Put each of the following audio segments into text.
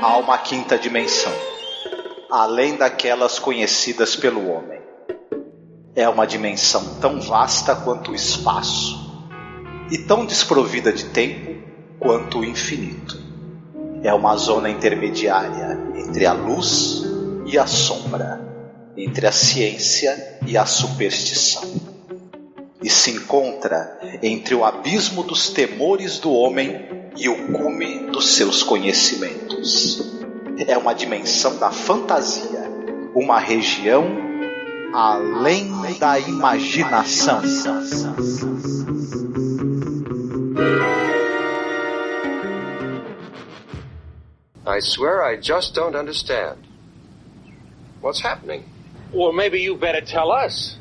Há uma quinta dimensão, além daquelas conhecidas pelo homem. É uma dimensão tão vasta quanto o espaço, e tão desprovida de tempo quanto o infinito. É uma zona intermediária entre a luz e a sombra, entre a ciência e a superstição. E se encontra entre o abismo dos temores do homem e o cume dos seus conhecimentos. É uma dimensão da fantasia, uma região além da imaginação. I swear I just don't understand. What's happening? Well, maybe you better tell us.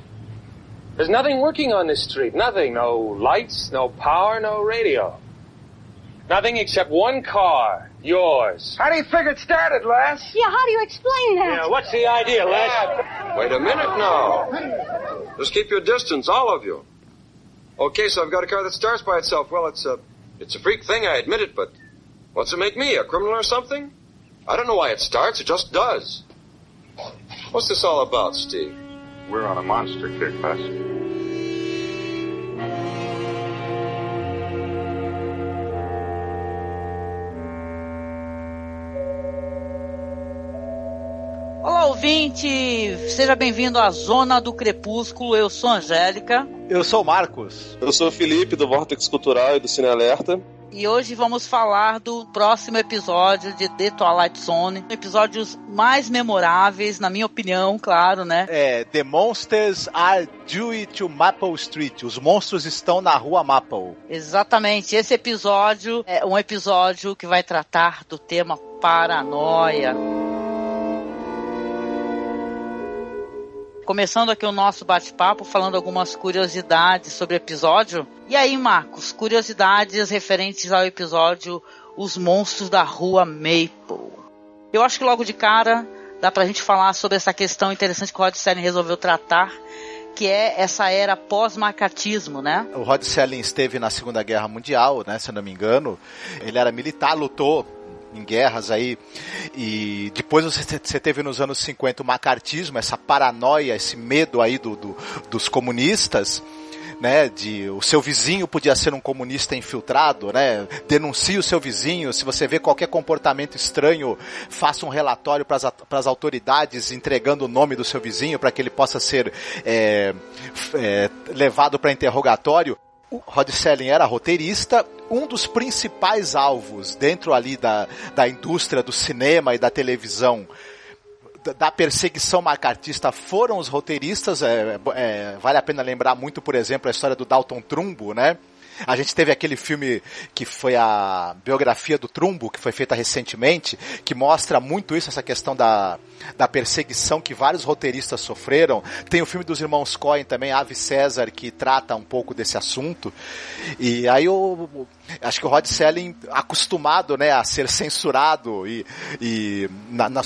There's nothing working on this street. Nothing. No lights, no power, no radio. Nothing except one car. Yours. How do you figure it started, Les? Yeah, how do you explain that? Yeah, what's the idea, Les? Wait a minute now. Just keep your distance, all of you. Okay, so I've got a car that starts by itself. Well, it's a freak thing, I admit it, but what's it make me, a criminal or something? I don't know why it starts, it just does. What's this all about, Steve? We're on a monster kick, Les. Olá, ouvinte! Seja bem-vindo à Zona do Crepúsculo. Eu sou a Angélica. Eu sou o Marcos. Eu sou o Felipe, do Vortex Cultural e do Cine Alerta. E hoje vamos falar do próximo episódio de The Twilight Zone. Episódios mais memoráveis, na minha opinião, claro, né? The Monsters are due to Maple Street. Os monstros estão na rua Maple. Exatamente. Esse episódio é um episódio que vai tratar do tema paranoia. Começando aqui o nosso bate-papo, falando algumas curiosidades sobre o episódio. E aí, Marcos, curiosidades referentes ao episódio Os Monstros da Rua Maple. Eu acho que logo de cara dá pra gente falar sobre essa questão interessante que o Rod Serling resolveu tratar, que é essa era pós-macartismo, né? O Rod Serling esteve na Segunda Guerra Mundial, né, se eu não me engano. Ele era militar, lutou em guerras aí, e depois você teve nos anos 50 o macartismo, essa paranoia, esse medo aí dos comunistas, né, de o seu vizinho podia ser um comunista infiltrado, né, denuncie o seu vizinho, se você vê qualquer comportamento estranho, faça um relatório para as autoridades entregando o nome do seu vizinho para que ele possa ser levado para interrogatório. O Rod Serling era roteirista. Um dos principais alvos dentro ali da indústria do cinema e da televisão, da perseguição macartista, foram os roteiristas. Vale a pena lembrar muito, por exemplo, a história do Dalton Trumbo, né? A gente teve aquele filme que foi a biografia do Trumbo, que foi feita recentemente, que mostra muito isso, essa questão da perseguição que vários roteiristas sofreram. Tem o filme dos irmãos Coen também, Ave César, que trata um pouco desse assunto. E aí acho que o Rod Serling, acostumado, né, a ser censurado e nas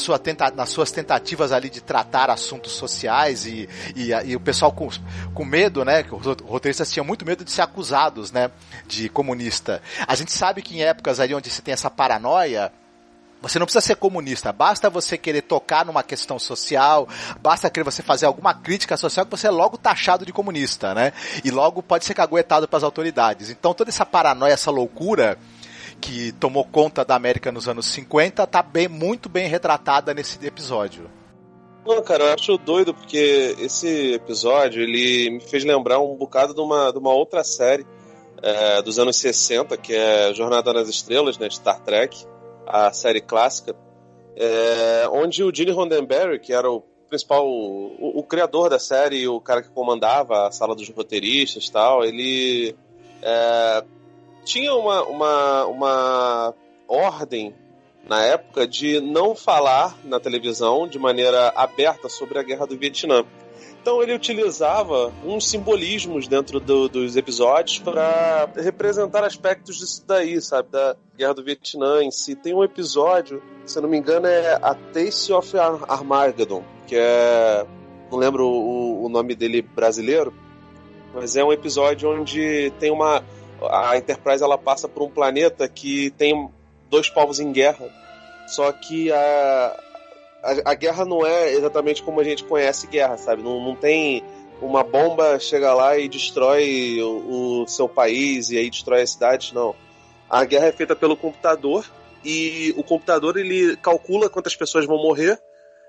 suas tentativas ali de tratar assuntos sociais e o pessoal com medo, né, que os roteiristas tinham muito medo de ser acusados, né, de comunista. A gente sabe que em épocas ali onde se tem essa paranoia, você não precisa ser comunista, basta você querer tocar numa questão social, basta querer você fazer alguma crítica social que você é logo taxado de comunista, né? E logo pode ser caguetado pelas autoridades. Então toda essa paranoia, essa loucura que tomou conta da América nos anos 50 está muito bem retratada nesse episódio. Não, cara, eu acho doido porque esse episódio ele me fez lembrar um bocado de uma outra série dos anos 60, que é Jornada nas Estrelas, né, de Star Trek, a série clássica, onde o Gene Roddenberry, que era o principal, o criador da série e o cara que comandava a sala dos roteiristas e tal, ele tinha uma ordem na época de não falar na televisão de maneira aberta sobre a Guerra do Vietnã. Então ele utilizava uns simbolismos dentro dos episódios para representar aspectos disso daí, sabe? Da Guerra do Vietnã em si. Tem um episódio, se eu não me engano, é A Taste of Armageddon, que é... não lembro o nome dele brasileiro, mas é um episódio onde tem a Enterprise, ela passa por um planeta que tem dois povos em guerra. só que a guerra não é exatamente como a gente conhece guerra, sabe? Não tem uma bomba chega lá e destrói o seu país e aí destrói a cidade, não. A guerra é feita pelo computador e o computador ele calcula quantas pessoas vão morrer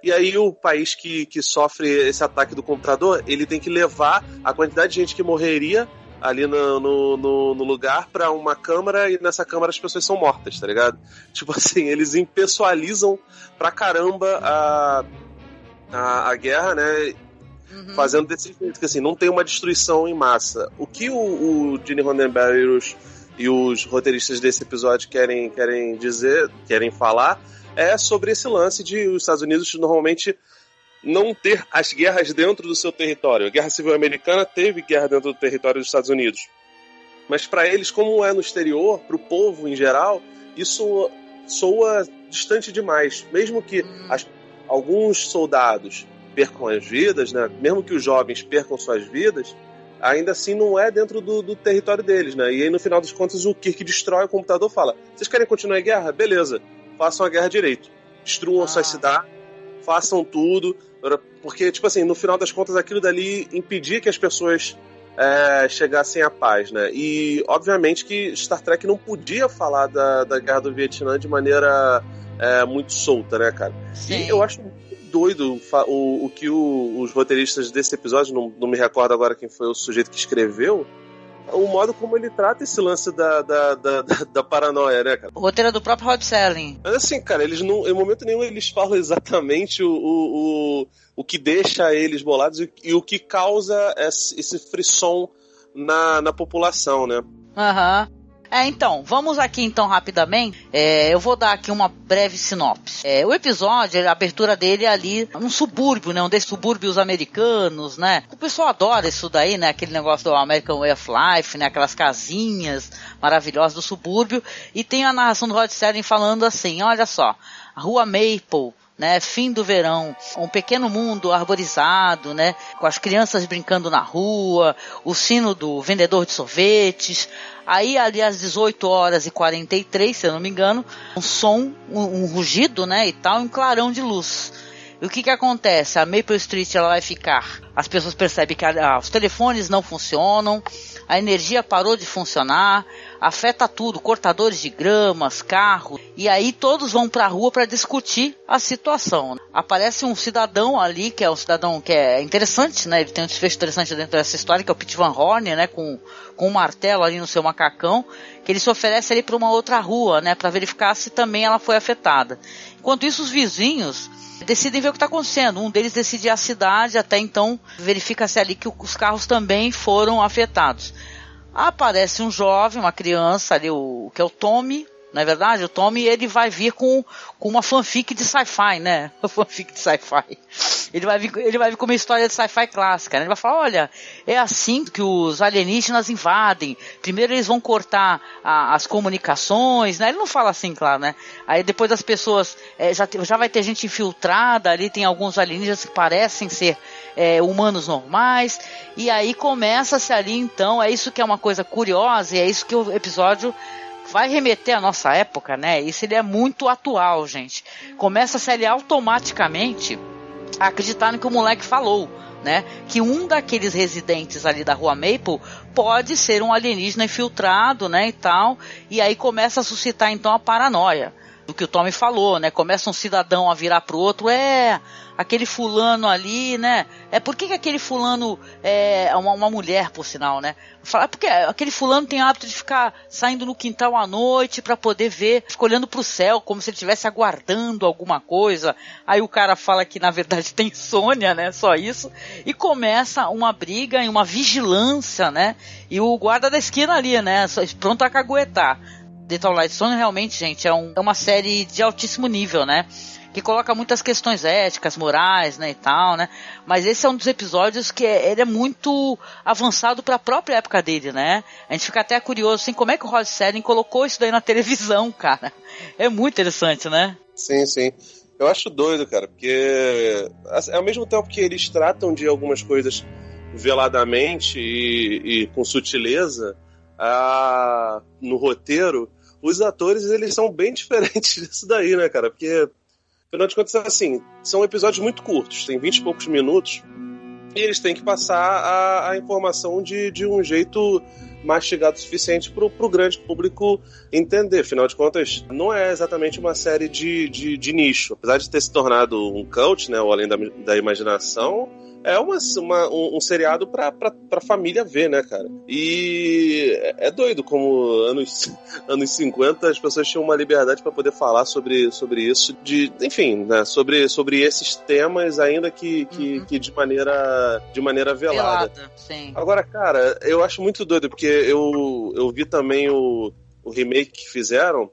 e aí o país que sofre esse ataque do computador, ele tem que levar a quantidade de gente que morreria ali no lugar pra uma câmara e nessa câmara as pessoas são mortas, tá ligado? Tipo assim, eles impessoalizam pra caramba a guerra, né? Uhum. Fazendo desse jeito, que assim, não tem uma destruição em massa. O que o Gene Roddenberry e os roteiristas desse episódio querem falar é sobre esse lance de os Estados Unidos normalmente não ter as guerras dentro do seu território. A Guerra Civil Americana teve guerra dentro do território dos Estados Unidos. Mas para eles, como é no exterior, para o povo em geral, isso soa distante demais. Mesmo que alguns soldados percam as vidas, né? Mesmo que os jovens percam suas vidas, ainda assim não é dentro do território deles, né? E aí no final das contas o Kirk destrói o computador e fala: vocês querem continuar a guerra? Beleza, façam a guerra direito. Destruam suas cidades, façam tudo, porque, tipo assim, no final das contas aquilo dali impedia que as pessoas chegassem à paz, né? E obviamente que Star Trek não podia falar da guerra do Vietnã de maneira muito solta, né, cara? Sim. E eu acho doido o que os roteiristas desse episódio, não me recordo agora quem foi o sujeito que escreveu, o modo como ele trata esse lance da paranoia, né, cara? O roteiro é do próprio Rod Serling. Mas assim, cara, eles não, em momento nenhum eles falam exatamente o que deixa eles bolados e o que causa esse frisson na população, né? Aham. Então, vamos aqui então rapidamente, eu vou dar aqui uma breve sinopse. O episódio, a abertura dele é ali num subúrbio, né, um desses subúrbios americanos, né, o pessoal adora isso daí, né, aquele negócio do American Way of Life, né, aquelas casinhas maravilhosas do subúrbio, e tem a narração do Rod Serling falando assim, olha só, a Rua Maple, né, fim do verão, um pequeno mundo arborizado, né, com as crianças brincando na rua, o sino do vendedor de sorvetes. Aí ali às 18h43, se eu não me engano, um som, um rugido, né, e tal, um clarão de luz. E o que acontece? A Maple Street ela vai ficar, as pessoas percebem que os telefones não funcionam, a energia parou de funcionar, afeta tudo, cortadores de gramas, carros, e aí todos vão pra rua para discutir a situação. Aparece um cidadão ali, que é um cidadão que é interessante, né, ele tem um desfecho interessante dentro dessa história, que é o Pete Van Horn, né, com um martelo ali no seu macacão, que ele se oferece ali para uma outra rua, né, para verificar se também ela foi afetada. Enquanto isso, os vizinhos decidem ver o que está acontecendo. Um deles decide ir à cidade, até então verifica-se ali que os carros também foram afetados. Aparece um jovem, uma criança ali, que é o Tommy, não é verdade? O Tommy, ele vai vir com uma fanfic de sci-fi, né? Uma fanfic de sci-fi. Ele vai vir com uma história de sci-fi clássica, né? Ele vai falar, olha, é assim que os alienígenas invadem. Primeiro eles vão cortar as comunicações, né? Ele não fala assim, claro, né? Aí depois as pessoas, já vai ter gente infiltrada ali, tem alguns alienígenas que parecem ser humanos normais. E aí começa-se ali, então, é isso que é uma coisa curiosa e é isso que o episódio vai remeter à nossa época, né? Isso ele é muito atual, gente. Começa-se ali automaticamente a acreditar no que o moleque falou, né? Que um daqueles residentes ali da Rua Maple pode ser um alienígena infiltrado, né? E tal. E aí começa a suscitar então a paranoia do que o Tommy falou, né? Começa um cidadão a virar pro outro, aquele fulano ali, né? Por que aquele fulano é uma mulher, por sinal, né? Fala, porque aquele fulano tem o hábito de ficar saindo no quintal à noite pra poder ver, fica olhando pro céu, como se ele estivesse aguardando alguma coisa. Aí o cara fala que na verdade tem insônia, né? Só isso. E começa uma briga e uma vigilância, né? E o guarda da esquina ali, né? Pronto a caguetar. The Twilight Zone realmente, gente, é uma série de altíssimo nível, né? Que coloca muitas questões éticas, morais, né, e tal, né? Mas esse é um dos episódios que ele é muito avançado para a própria época dele, né? A gente fica até curioso, assim, como é que o Rod Serling colocou isso daí na televisão, cara? É muito interessante, né? Sim, sim. Eu acho doido, cara, porque ao mesmo tempo que eles tratam de algumas coisas veladamente e com sutileza no roteiro, os atores, eles são bem diferentes disso daí, né, cara? Porque, afinal de contas, assim, são episódios muito curtos, tem 20 e poucos minutos, e eles têm que passar a informação de um jeito mastigado o suficiente pro grande público entender. Afinal de contas, não é exatamente uma série de nicho. Apesar de ter se tornado um cult, né, ou Além da Imaginação, é um seriado pra família ver, né, cara? E é doido como anos 50 as pessoas tinham uma liberdade pra poder falar sobre isso, enfim, né, sobre esses temas, ainda que de maneira velada. Sim. Agora, cara, eu acho muito doido, porque eu vi também o remake que fizeram,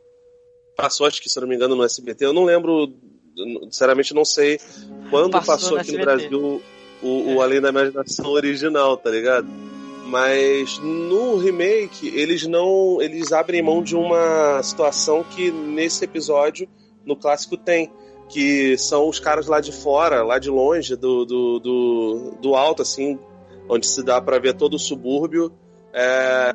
passou, acho que, se eu não me engano, no SBT, eu não lembro, sinceramente não sei quando passou aqui no Brasil o Além da Imaginação original, tá ligado? Mas no remake eles abrem mão de uma situação que nesse episódio, no clássico, tem, que são os caras lá de fora, lá de longe, do alto, assim, onde se dá pra ver todo o subúrbio,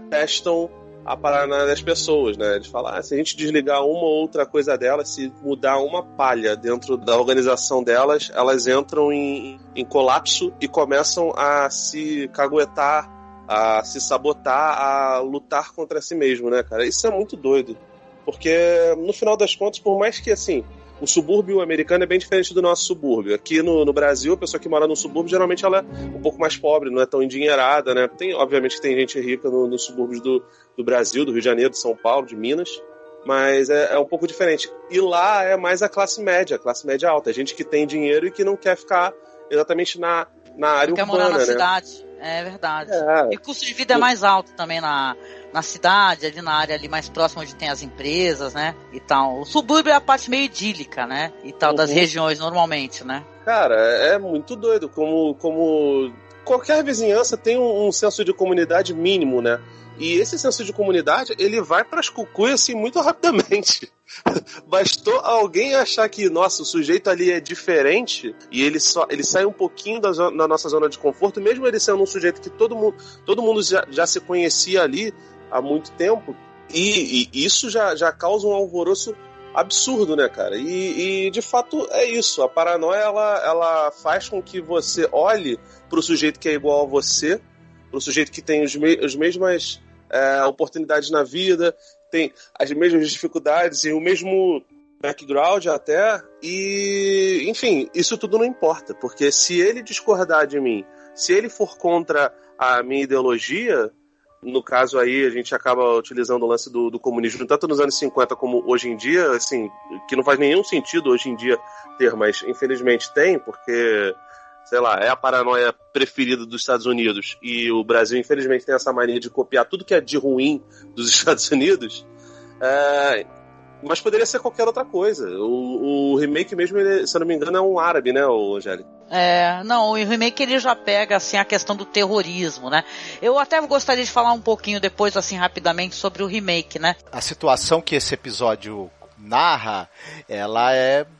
testam a parada das pessoas, né? Eles falam, se a gente desligar uma ou outra coisa delas, se mudar uma palha dentro da organização delas, elas entram em colapso e começam a se caguetar, a se sabotar, a lutar contra si mesmo, né, cara? Isso é muito doido. Porque, no final das contas, por mais que, assim, o subúrbio americano é bem diferente do nosso subúrbio. Aqui no Brasil, a pessoa que mora no subúrbio, geralmente ela é um pouco mais pobre, não é tão endinheirada, né? Obviamente que tem gente rica nos subúrbios do Brasil, do Rio de Janeiro, de São Paulo, de Minas, mas é um pouco diferente. E lá é mais a classe média alta, gente que tem dinheiro e que não quer ficar exatamente na área urbana, quer morar na né? cidade, é verdade. E o custo de vida é mais alto também na cidade, ali na área ali mais próxima onde tem as empresas, né, e tal. O subúrbio é a parte meio idílica, né, e tal, das regiões normalmente, né. Cara, é muito doido como qualquer vizinhança tem um senso de comunidade mínimo, né, e esse senso de comunidade, ele vai pras cucuias, assim, muito rapidamente. Bastou alguém achar que, nossa, o sujeito ali é diferente e ele sai um pouquinho da nossa zona de conforto, mesmo ele sendo um sujeito que todo mundo já se conhecia ali há muito tempo, e isso já causa um alvoroço absurdo, né, cara? E de fato é isso. A paranoia, ela faz com que você olhe pro sujeito que é igual a você, pro sujeito que tem as mesmas oportunidades na vida, tem as mesmas dificuldades e o mesmo background até, e enfim, isso tudo não importa, porque se ele discordar de mim, se ele for contra a minha ideologia, no caso aí a gente acaba utilizando o lance do comunismo, tanto nos anos 50 como hoje em dia, assim, que não faz nenhum sentido hoje em dia ter, mas infelizmente tem, porque, sei lá, é a paranoia preferida dos Estados Unidos, e o Brasil infelizmente tem essa mania de copiar tudo que é de ruim dos Estados Unidos, mas poderia ser qualquer outra coisa. O remake mesmo, ele, se eu não me engano, é um árabe, né, Angélica? Não, o remake ele já pega assim a questão do terrorismo, né? Eu até gostaria de falar um pouquinho depois, assim, rapidamente, sobre o remake, né? A situação que esse episódio narra, ela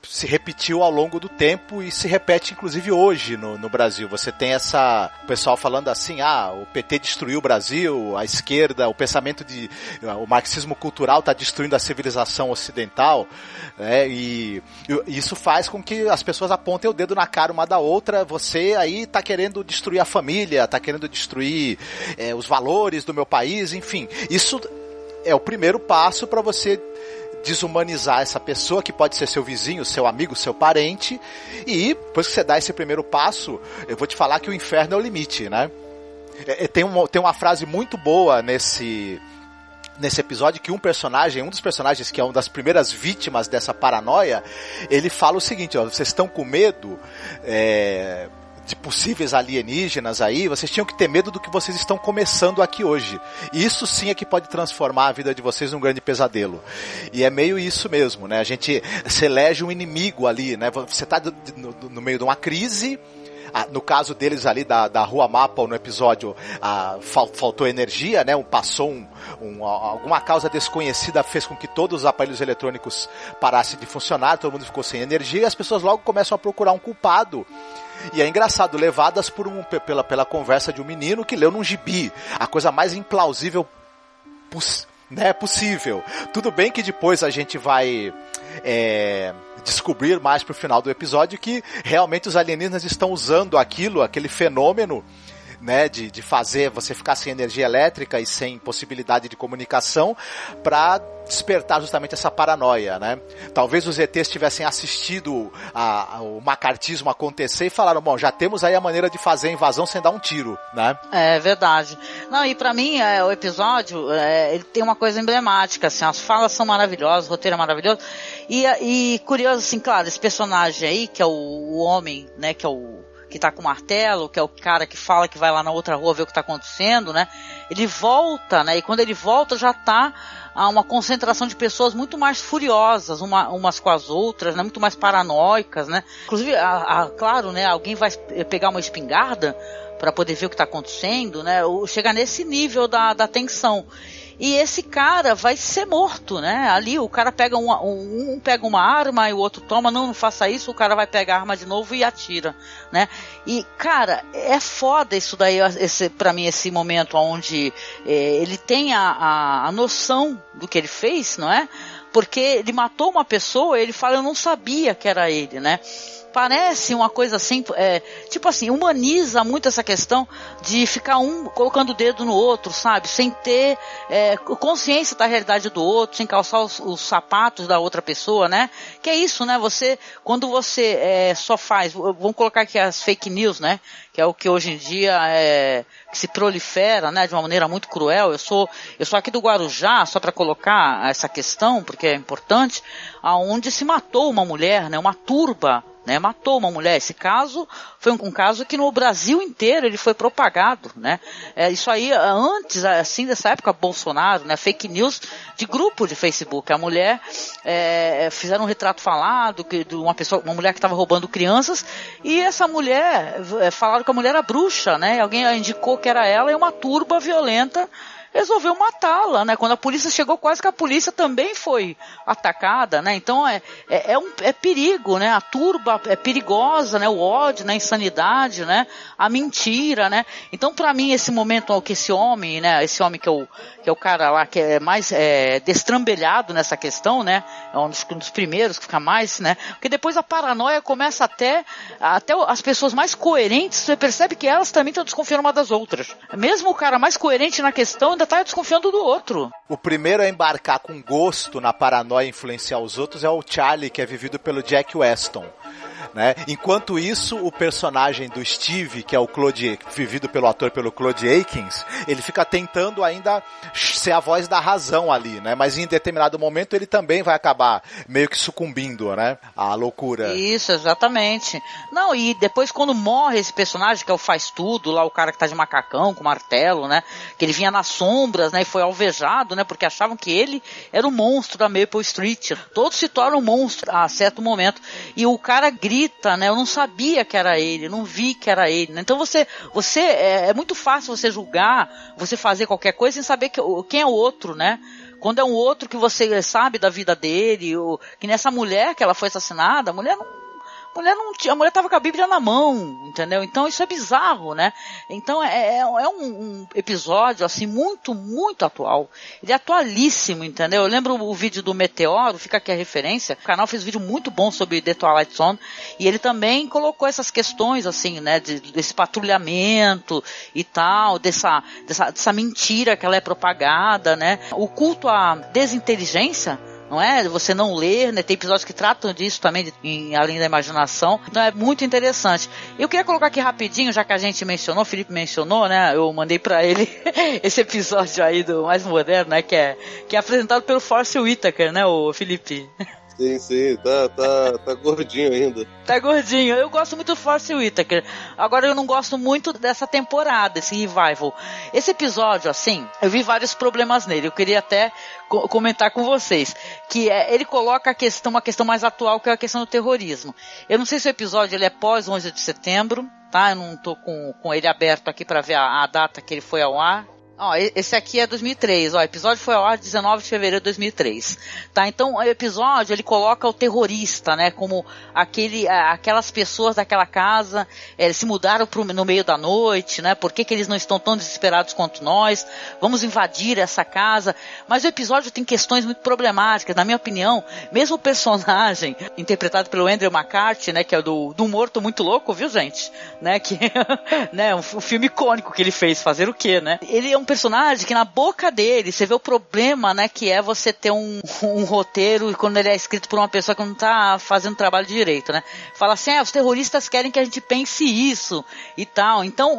se repetiu ao longo do tempo e se repete inclusive hoje no Brasil. Você tem o pessoal falando assim, o PT destruiu o Brasil, a esquerda, o pensamento o marxismo cultural está destruindo a civilização ocidental, e isso faz com que as pessoas apontem o dedo na cara uma da outra. Você aí está querendo destruir a família, está querendo destruir os valores do meu país, enfim. Isso é o primeiro passo para você desumanizar essa pessoa, que pode ser seu vizinho, seu amigo, seu parente, e depois que você dá esse primeiro passo, eu vou te falar que o inferno é o limite, né? Tem uma frase muito boa nesse episódio, que um dos personagens, que é uma das primeiras vítimas dessa paranoia, ele fala o seguinte, vocês estão com medo de possíveis alienígenas aí, vocês tinham que ter medo do que vocês estão começando aqui hoje. E isso sim é que pode transformar a vida de vocês num grande pesadelo. E é meio isso mesmo, né? Se elege um inimigo ali, né? Você está no meio de uma crise. No caso deles ali da Rua Maple, no episódio, faltou energia, né? Alguma causa desconhecida fez com que todos os aparelhos eletrônicos parassem de funcionar, todo mundo ficou sem energia, e as pessoas logo começam a procurar um culpado. E é engraçado, levadas pela conversa de um menino que leu num gibi a coisa mais implausível né, possível. Tudo bem que depois a gente vai descobrir mais pro final do episódio que realmente os alienígenas estão usando aquele fenômeno, né, de fazer você ficar sem energia elétrica e sem possibilidade de comunicação para despertar justamente essa paranoia, né? Talvez os ETs tivessem assistido o macartismo acontecer e falaram, bom, já temos aí a maneira de fazer a invasão sem dar um tiro, né? É verdade. Não, e pra mim, o episódio, ele tem uma coisa emblemática, assim, as falas são maravilhosas, o roteiro é maravilhoso, e curioso, assim, claro, esse personagem aí, que é o homem, né, que tá com o martelo, que é o cara que fala que vai lá na outra rua ver o que tá acontecendo, né? Ele volta, né? E quando ele volta já tá uma concentração de pessoas muito mais furiosas umas com as outras, né? Muito mais paranoicas, né? Inclusive, claro, né? Alguém vai pegar uma espingarda para poder ver o que tá acontecendo, né? Chega nesse nível da tensão. E esse cara vai ser morto, né? Ali o cara pega um pega uma arma e o outro toma, não faça isso, o cara vai pegar a arma de novo e atira, né? E, cara, é foda isso daí, pra mim, esse momento onde ele tem a noção do que ele fez, não é? Porque ele matou uma pessoa e ele fala, eu não sabia que era ele, né? Parece uma coisa assim, tipo assim, humaniza muito essa questão de ficar um colocando o dedo no outro, sabe? Sem ter consciência da realidade do outro, sem calçar os sapatos da outra pessoa, né? Que é isso, né? Quando você só faz, vamos colocar aqui as fake news, né? Que é o que hoje em dia que se prolifera, né? De uma maneira muito cruel. Eu sou aqui do Guarujá, só para colocar essa questão, porque é importante, aonde se matou uma mulher, né? Uma turba, né, matou uma mulher. Esse caso foi um caso que no Brasil inteiro ele foi propagado, né? Isso aí antes, assim, dessa época Bolsonaro, né? Fake news de grupo de Facebook. A mulher fizeram um retrato falado de uma mulher que estava roubando crianças, e essa mulher falaram que a mulher era bruxa, né? Alguém indicou que era ela, e uma turba violenta resolveu matá-la, né? Quando a polícia chegou, quase que a polícia também foi atacada, né? Então é perigo, né? A turba é perigosa, né? O ódio, né? A insanidade, né? A mentira, né? Então, para mim, esse momento que esse homem, né? Esse homem que é o cara lá que é mais destrambelhado nessa questão, né? É um dos primeiros que fica mais, né? Porque depois a paranoia começa até as pessoas mais coerentes, você percebe que elas também estão desconfiando uma das outras. Mesmo o cara mais coerente na questão ainda tá desconfiando do outro. O primeiro a embarcar com gosto na paranoia e influenciar os outros é o Charlie, que é vivido pelo Jack Weston, né? Enquanto isso, o personagem do Steve, que é vivido pelo ator pelo Claude Akins, ele fica tentando ainda ser a voz da razão ali, né? Mas em determinado momento ele também vai acabar meio que sucumbindo, né? À loucura. Isso, exatamente. Não, e depois quando morre esse personagem, que é o faz tudo, lá o cara que tá de macacão, com martelo, né? Que ele vinha nas sombras, né? E foi alvejado, né? Porque achavam que ele era o monstro da Maple Street. Todos se tornam monstros a certo momento. E o cara grita, né? Eu não sabia que era ele, não vi que era ele, né? Então é muito fácil você julgar, você fazer qualquer coisa sem saber quem é o outro, né? Quando é um outro que você sabe da vida dele, que nessa mulher que ela foi assassinada, a mulher estava com a Bíblia na mão, entendeu? Então isso é bizarro, né? Então é um episódio assim muito, muito atual. Ele é atualíssimo, entendeu? Eu lembro o vídeo do Meteoro, fica aqui a referência. O canal fez um vídeo muito bom sobre The Twilight Zone, e ele também colocou essas questões assim, né? Desse patrulhamento e tal, dessa mentira que ela é propagada, né? O culto à desinteligência, não é? Você não ler, né? Tem episódios que tratam disso também, além da imaginação. Então é muito interessante. Eu queria colocar aqui rapidinho, já que a gente mencionou, o Felipe mencionou, né? Eu mandei pra ele esse episódio aí do mais moderno, né? Que é apresentado pelo Forrest Whitaker, né, o Felipe? Sim, tá gordinho ainda. Tá gordinho. Eu gosto muito do Forrest Whitaker. Agora eu não gosto muito dessa temporada, esse revival. Esse episódio, assim, eu vi vários problemas nele. Eu queria até comentar com vocês. Que ele coloca uma questão mais atual, que é a questão do terrorismo. Eu não sei se o episódio ele é pós 11 de setembro, tá? Eu não tô com ele aberto aqui pra ver a data que ele foi ao ar. Ó, esse aqui é 2003, ó, o episódio foi ao ar 19 de fevereiro de 2003, tá? Então, o episódio, ele coloca o terrorista, né, como aquelas pessoas daquela casa, se mudaram no meio da noite, né, por que eles não estão tão desesperados quanto nós, vamos invadir essa casa, mas o episódio tem questões muito problemáticas, na minha opinião, mesmo o personagem, interpretado pelo Andrew McCarthy, né, que é do Morto Muito Louco, viu, gente, né, que, né, um filme icônico que ele fez, fazer o quê, né, ele é um personagem que na boca dele você vê o problema, né, que é você ter um roteiro quando ele é escrito por uma pessoa que não tá fazendo trabalho direito, né? Fala assim, os terroristas querem que a gente pense isso e tal. Então,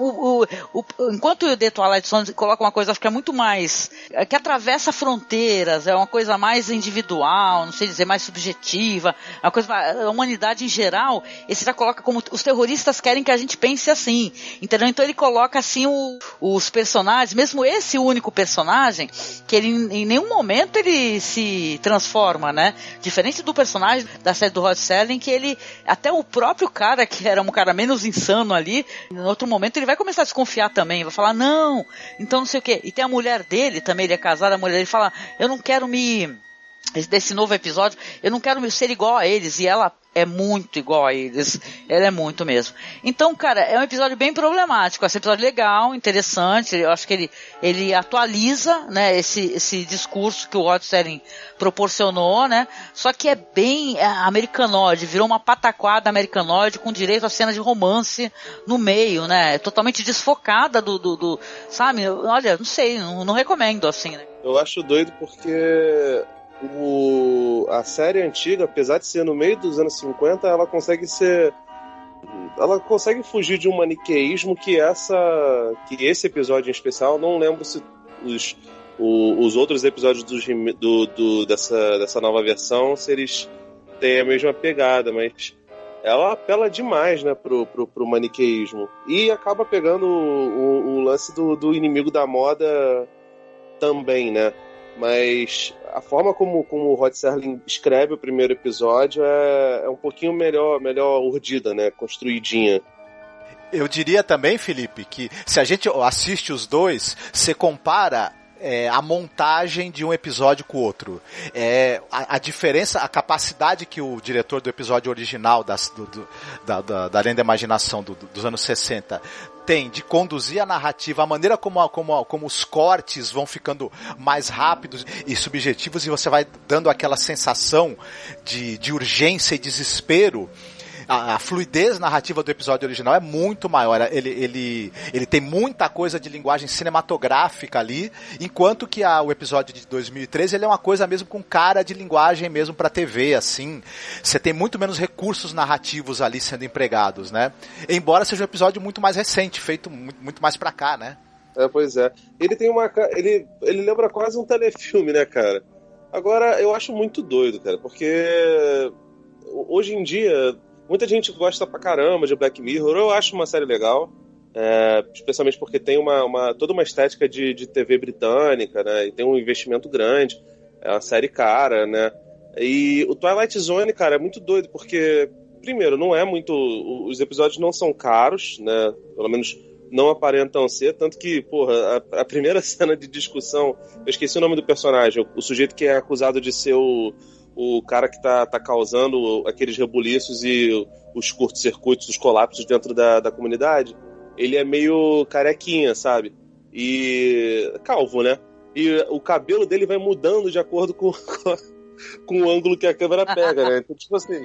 enquanto o The Twilight Zone coloca uma coisa, acho que é muito mais, que atravessa fronteiras, é uma coisa mais individual, não sei dizer, mais subjetiva, uma coisa, a humanidade em geral, esse já coloca como os terroristas querem que a gente pense assim, entendeu? Então ele coloca assim os personagens, mesmo esse único personagem, que ele em nenhum momento ele se transforma, né? Diferente do personagem da série do Rod Serling, que ele, até o próprio cara, que era um cara menos insano ali, em outro momento ele vai começar a desconfiar também, vai falar, não, então não sei o quê. E tem a mulher dele também, ele é casado, a mulher dele fala, eu não quero desse novo episódio, eu não quero ser igual a eles, e ela é muito igual a eles, ela é muito mesmo. Então, cara, é um episódio bem problemático, esse episódio legal, interessante, eu acho que ele atualiza, né, esse discurso que o Rod Serling proporcionou, né, só que é bem americanoide, virou uma pataquada americanoide com direito a cena de romance no meio, né, totalmente desfocada do sabe, olha, não sei, não recomendo assim, né. Eu acho doido porque a série antiga, apesar de ser no meio dos anos 50, ela consegue fugir de um maniqueísmo que esse episódio em especial, não lembro se os outros episódios dessa nova versão, se eles têm a mesma pegada, mas ela apela demais, né, pro maniqueísmo e acaba pegando o lance do inimigo da moda também, né? Mas a forma como o Rod Serling escreve o primeiro episódio é um pouquinho melhor urdida, né? Construidinha. Eu diria também, Felipe, que se a gente assiste os dois, você compara a montagem de um episódio com o outro. A diferença, a capacidade que o diretor do episódio original da Além da Imaginação dos anos 60 tem de conduzir a narrativa, a maneira como os cortes vão ficando mais rápidos e subjetivos e você vai dando aquela sensação de urgência e desespero. A fluidez narrativa do episódio original é muito maior. Ele tem muita coisa de linguagem cinematográfica ali, enquanto que o episódio de 2013 ele é uma coisa mesmo com cara de linguagem mesmo pra TV, assim. Você tem muito menos recursos narrativos ali sendo empregados, né? Embora seja um episódio muito mais recente, feito muito mais pra cá, né? Pois é. Ele tem ele lembra quase um telefilme, né, cara? Agora, eu acho muito doido, cara, porque hoje em dia muita gente gosta pra caramba de Black Mirror. Eu acho uma série legal, especialmente porque tem toda uma estética de TV britânica, né? E tem um investimento grande. É uma série cara, né? E o Twilight Zone, cara, é muito doido, porque, primeiro, não é muito... Os episódios não são caros, né? Pelo menos não aparentam ser, tanto que, porra, a primeira cena de discussão... Eu esqueci o nome do personagem, o sujeito que é acusado de ser o cara que tá causando aqueles rebuliços e os curtos-circuitos, os colapsos dentro da comunidade, ele é meio carequinha, sabe? E calvo, né? E o cabelo dele vai mudando de acordo com o ângulo que a câmera pega, né? Então, tipo assim,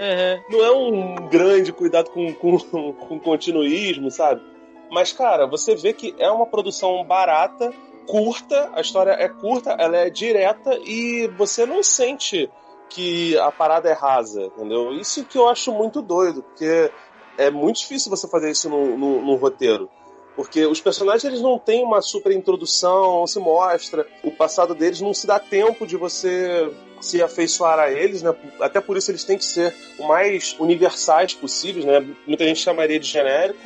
não é um grande cuidado com continuismo, sabe? Mas, cara, você vê que é uma produção barata, curta, a história é curta, ela é direta e você não sente que a parada é rasa, entendeu? Isso que eu acho muito doido, porque é muito difícil você fazer isso no roteiro. Porque os personagens, eles não têm uma super introdução, não se mostra, o passado deles não se dá tempo de você se afeiçoar a eles, né? Até por isso eles têm que ser o mais universais possíveis, né? Muita gente chamaria de genérico,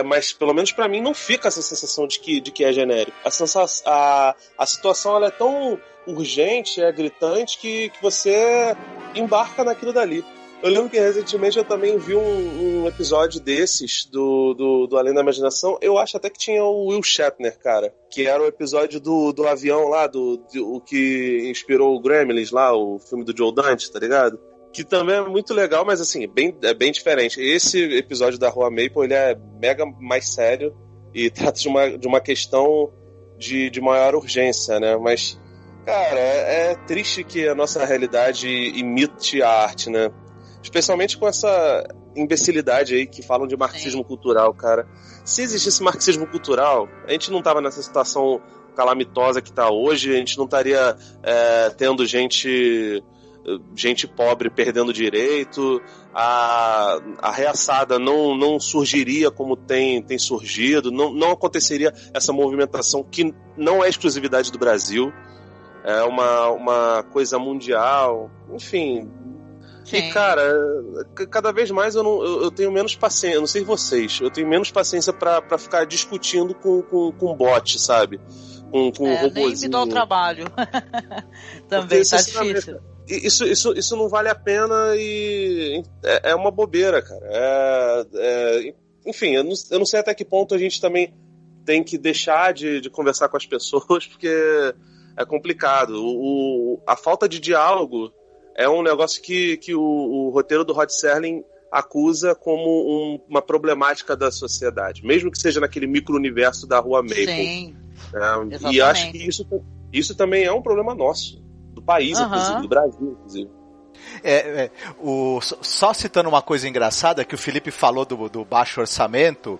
mas pelo menos pra mim não fica essa sensação de que é genérico. A situação, ela é tão urgente, é gritante, que você embarca naquilo dali. Eu lembro que recentemente eu também vi um episódio desses do Além da Imaginação. Eu acho até que tinha o Will Shatner, cara. Que era o episódio do avião lá, o que inspirou o Gremlins lá, o filme do Joe Dante, tá ligado? Que também é muito legal, mas assim, é bem diferente. Esse episódio da Rua Maple, ele é mega mais sério e trata de uma questão de maior urgência, né? Mas, cara, é triste que a nossa realidade imite a arte, né? Especialmente com essa imbecilidade aí que falam de marxismo cultural, cara. Se existisse marxismo cultural, a gente não tava nessa situação calamitosa que tá hoje, a gente não estaria tendo gente pobre perdendo direito, a reaçada não surgiria como tem surgido, não aconteceria essa movimentação que não é exclusividade do Brasil, é uma coisa mundial, enfim. Sim. E, cara, cada vez mais eu tenho menos paciência, eu não sei vocês, eu tenho menos paciência pra ficar discutindo com bot, sabe? Com robôzinho. Nem me dá o trabalho. Também tá difícil. Isso não vale a pena e é uma bobeira, cara. Enfim, eu não sei até que ponto a gente também tem que deixar de conversar com as pessoas, porque é complicado. A falta de diálogo é um negócio que o roteiro do Rod Serling acusa como uma problemática da sociedade, mesmo que seja naquele micro-universo da Rua Maple. Sim, e acho que isso também é um problema nosso, do país, inclusive, do Brasil, inclusive. Só citando uma coisa engraçada que o Felipe falou do baixo orçamento,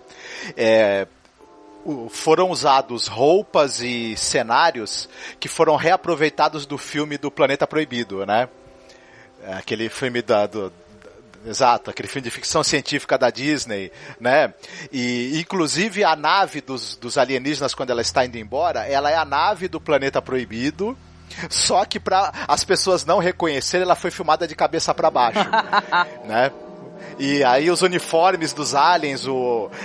foram usados roupas e cenários que foram reaproveitados do filme do Planeta Proibido, né? Aquele filme exato, aquele filme de ficção científica da Disney, né? E inclusive a nave dos alienígenas, quando ela está indo embora, ela é a nave do Planeta Proibido, só que para as pessoas não reconhecerem, ela foi filmada de cabeça para baixo, né? E aí os uniformes dos aliens,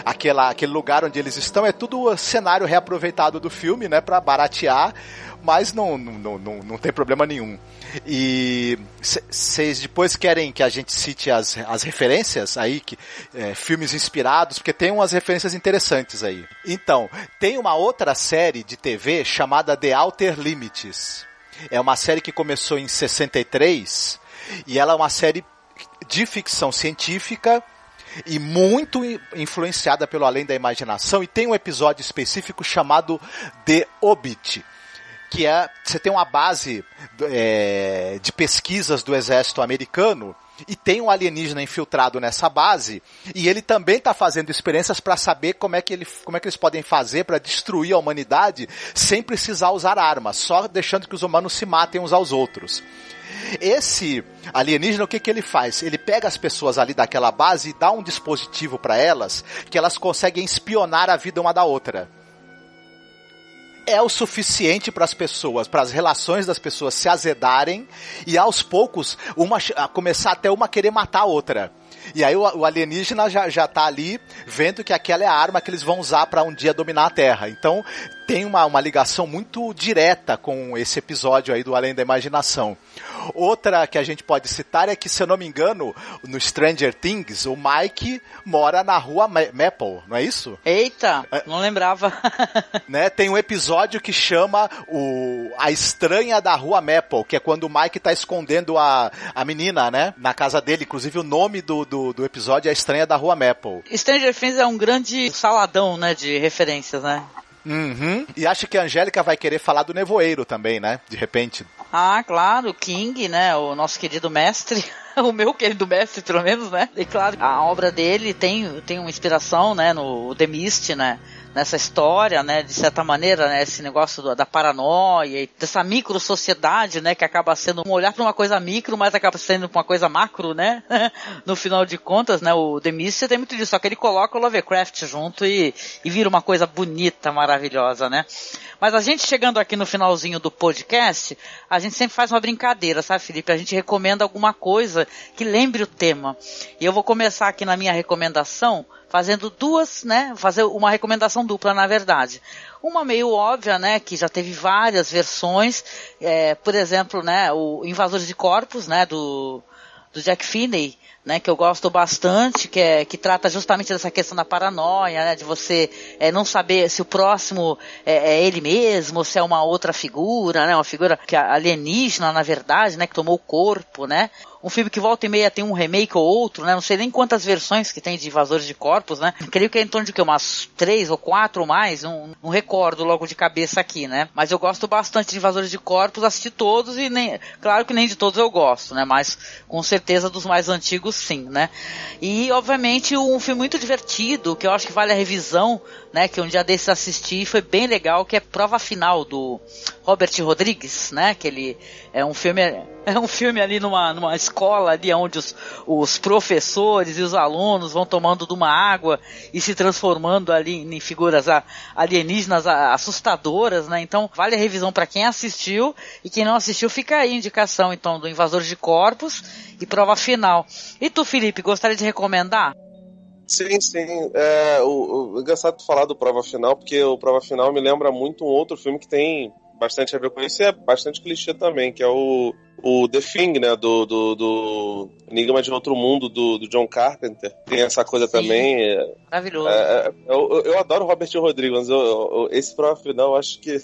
aquele lugar onde eles estão, é tudo cenário reaproveitado do filme, né, para baratear, mas não tem problema nenhum. E vocês depois querem que a gente cite as referências aí, filmes inspirados, porque tem umas referências interessantes aí. Então, tem uma outra série de TV chamada The Outer Limits. É uma série que começou em 63 e ela é uma série de ficção científica e muito influenciada pelo Além da Imaginação, e tem um episódio específico chamado The Obit, que você tem uma base de pesquisas do exército americano e tem um alienígena infiltrado nessa base e ele também está fazendo experiências para saber como é que eles podem fazer para destruir a humanidade sem precisar usar armas, só deixando que os humanos se matem uns aos outros. Esse alienígena, o que ele faz? Ele pega as pessoas ali daquela base e dá um dispositivo para elas que elas conseguem espionar a vida uma da outra. É o suficiente para as pessoas, para as relações das pessoas se azedarem e aos poucos começar até uma querer matar a outra. E aí o alienígena já tá ali vendo que aquela é a arma que eles vão usar para um dia dominar a Terra. Então tem uma ligação muito direta com esse episódio aí do Além da Imaginação. Outra que a gente pode citar é que, se eu não me engano, no Stranger Things, o Mike mora na Rua Maple, não é isso? Eita, não lembrava. Né? Tem um episódio que chama A Estranha da Rua Maple, que é quando o Mike tá escondendo a menina, né? Na casa dele. Inclusive o nome do episódio é A Estranha da Rua Maple. Stranger Things é um grande saladão, né, de referências, né? Uhum. E acho que a Angélica vai querer falar do Nevoeiro também, né? De repente. Ah, claro, King, né? O nosso querido mestre. O meu querido mestre, pelo menos, né? E claro, a obra dele tem uma inspiração, né? No The Mist, né? Nessa história, né? De certa maneira, né? Esse negócio da paranoia e dessa micro-sociedade, né? Que acaba sendo um olhar para uma coisa micro, mas acaba sendo uma coisa macro, né? No final de contas, né? O The Mist tem muito disso, só que ele coloca o Lovecraft junto e vira uma coisa bonita, maravilhosa, né? Mas a gente chegando aqui no finalzinho do podcast, a gente sempre faz uma brincadeira, sabe, Felipe? A gente recomenda alguma coisa que lembre o tema. E eu vou começar aqui na minha recomendação fazendo duas, né? Fazer uma recomendação dupla, na verdade. Uma meio óbvia, né? Que já teve várias versões. Por exemplo, né? O Invasores de Corpos, né? Do do Jack Finney, né, que eu gosto bastante, que trata justamente dessa questão da paranoia, né, de você não saber se o próximo é ele mesmo, ou se é uma outra figura, né, uma figura que é alienígena, na verdade, né, que tomou o corpo, né. Um filme que volta e meia tem um remake ou outro, né? Não sei nem quantas versões que tem de Invasores de Corpos, né? Creio que é em torno de umas 3 ou 4 ou mais, não recordo logo de cabeça aqui, né? Mas eu gosto bastante de Invasores de Corpos, assisti todos e claro que nem de todos eu gosto, né? Mas com certeza dos mais antigos sim, né? E obviamente um filme muito divertido, que eu acho que vale a revisão, né? Que um dia desses assisti, foi bem legal, que é Prova Final, do Robert Rodrigues, né? Que ele é um filme ali numa escola ali onde os professores e os alunos vão tomando de uma água e se transformando ali em figuras alienígenas assustadoras, né? Então vale a revisão para quem assistiu, e quem não assistiu fica aí a indicação então do Invasores de Corpos e Prova Final. E tu, Felipe, gostaria de recomendar? Sim. O engraçado de falar do Prova Final, porque o Prova Final me lembra muito um outro filme que tem bastante a ver com isso, e é bastante clichê também, que é o The Thing, né, do Enigma de Outro Mundo, do John Carpenter. Tem essa coisa também. Maravilhoso. Eu adoro o Robert Rodrigues, mas esse Prova Final, eu acho que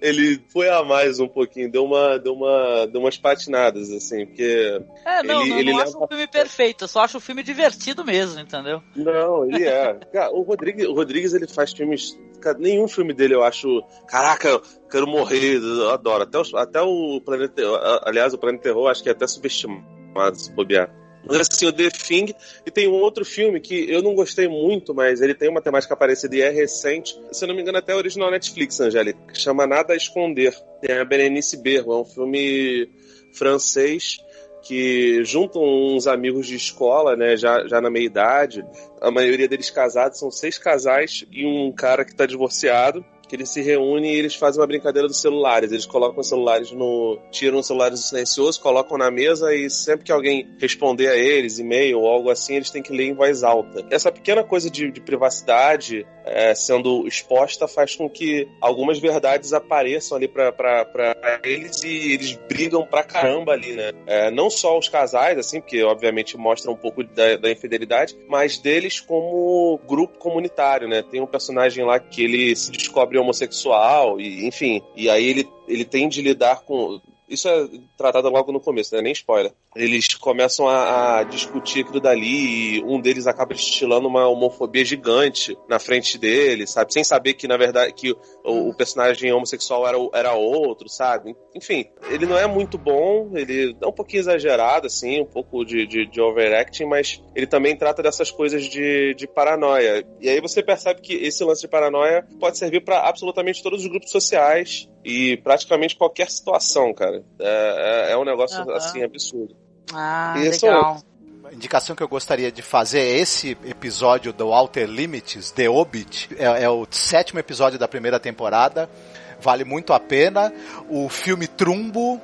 ele foi a mais um pouquinho, deu umas patinadas, assim, porque... Não acho um filme perfeito, eu só acho o filme divertido mesmo, entendeu? Não, ele é. Cara, o Rodrigues, ele faz filmes... Nenhum filme dele eu acho... Caraca, eu quero morrer, eu adoro. Até o Planeta Terror, aliás, o Planeta Terror acho que é até subestimado, se bobear. Mas assim, o The Thing, e tem um outro filme que eu não gostei muito, mas ele tem uma temática parecida e é recente, se eu não me engano até original Netflix, Angélica, que chama Nada a Esconder. Tem a Berenice Berro, é um filme francês que juntam uns amigos de escola, né, já na meia-idade, a maioria deles casados, são 6 casais e um cara que está divorciado, que eles se reúnem e eles fazem uma brincadeira dos celulares. Eles colocam os celulares tiram os celulares do silencioso, colocam na mesa e sempre que alguém responder a eles, e-mail ou algo assim, eles têm que ler em voz alta. Essa pequena coisa de privacidade sendo exposta faz com que algumas verdades apareçam ali pra eles, e eles brigam pra caramba ali, né? Não só os casais, assim, porque obviamente mostra um pouco da infidelidade, mas deles como grupo comunitário, né? Tem um personagem lá que ele se descobre homossexual, e enfim, e aí ele tem de lidar com... Isso é tratado logo no começo, né? Nem spoiler. Eles começam a discutir aquilo dali, e um deles acaba destilando uma homofobia gigante na frente dele, sabe? Sem saber que, na verdade, que o personagem homossexual era outro, sabe? Enfim, ele não é muito bom, ele é um pouquinho exagerado, assim, um pouco de overacting, mas ele também trata dessas coisas de paranoia. E aí você percebe que esse lance de paranoia pode servir para absolutamente todos os grupos sociais e praticamente qualquer situação, cara. É um negócio, assim, absurdo. Legal. A indicação que eu gostaria de fazer é esse episódio do Outer Limits, The Hobbit. É o 7º episódio da primeira temporada. Vale muito a pena. O filme Trumbo,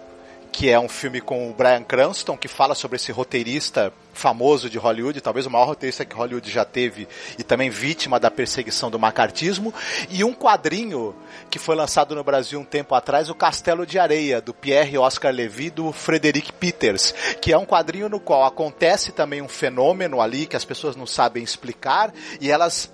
que é um filme com o Bryan Cranston, que fala sobre esse roteirista famoso de Hollywood, talvez o maior roteirista que Hollywood já teve, e também vítima da perseguição do macartismo, e um quadrinho que foi lançado no Brasil um tempo atrás, o Castelo de Areia, do Pierre Oscar Levy, do Frederick Peters, que é um quadrinho no qual acontece também um fenômeno ali que as pessoas não sabem explicar, e elas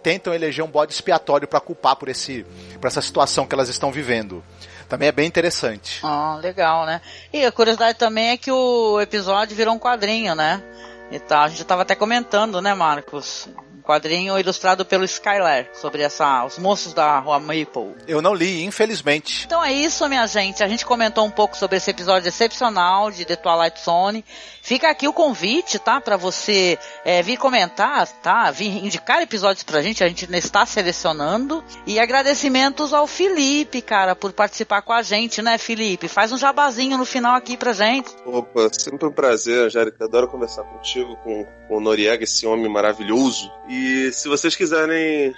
tentam eleger um bode expiatório para culpar por essa situação que elas estão vivendo. Também é bem interessante. Legal, né? E a curiosidade também é que o episódio virou um quadrinho, né? E tá, a gente estava até comentando, né, Marcos? Um quadrinho ilustrado pelo Skylar sobre os monstros da Rua Maple. Eu não li, infelizmente. Então é isso, minha gente. A gente comentou um pouco sobre esse episódio excepcional de The Twilight Zone. Fica aqui o convite, tá? Pra você vir comentar, tá? Vir indicar episódios pra gente. A gente está selecionando. E agradecimentos ao Felipe, cara, por participar com a gente, né, Felipe? Faz um jabazinho no final aqui pra gente. Opa, sempre um prazer, Angélica. Adoro conversar contigo, com o Noriega, esse homem maravilhoso. E se vocês quiserem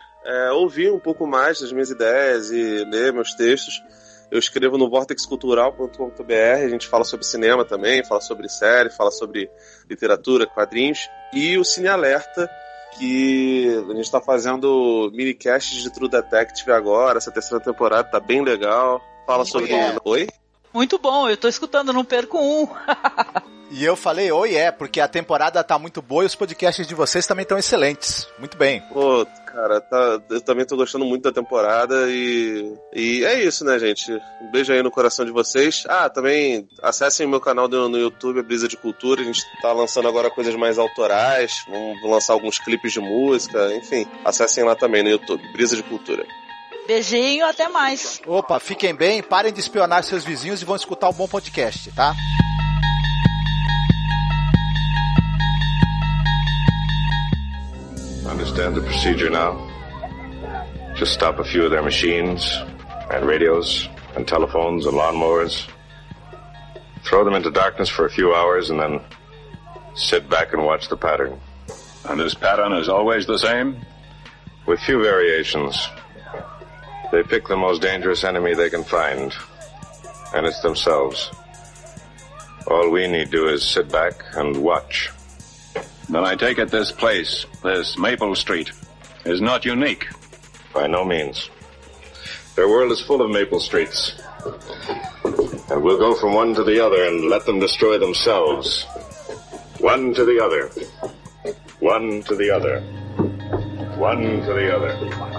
ouvir um pouco mais das minhas ideias e ler meus textos, eu escrevo no vortexcultural.com.br. A gente fala sobre cinema também, fala sobre série, fala sobre literatura, quadrinhos. E o Cine Alerta, que a gente está fazendo minicasts de True Detective agora. Essa 3ª temporada tá bem legal. Fala sobre... Oi? Muito bom, eu tô escutando, não perco um. E eu falei, porque a temporada tá muito boa e os podcasts de vocês também estão excelentes. Muito bem. Pô, cara, eu também tô gostando muito da temporada e é isso, né, gente? Um beijo aí no coração de vocês. Também acessem o meu canal no YouTube, a Brisa de Cultura. A gente tá lançando agora coisas mais autorais. Vamos lançar alguns clipes de música, enfim. Acessem lá também no YouTube, Brisa de Cultura. Beijinho, até mais. Opa, fiquem bem, parem de espionar seus vizinhos e vão escutar um bom podcast, tá? Understand the procedure now? Just stop a few of their machines, and radios, and telephones, and lawnmowers. Throw them into darkness for a few hours, and then sit back and watch the pattern. And this pattern is always the same? With few variations. They pick the most dangerous enemy they can find, and it's themselves. All we need to do is sit back and watch. Then I take it this place, this Maple Street, is not unique. By no means. Their world is full of Maple Streets. And we'll go from one to the other and let them destroy themselves. One to the other. One to the other. One to the other.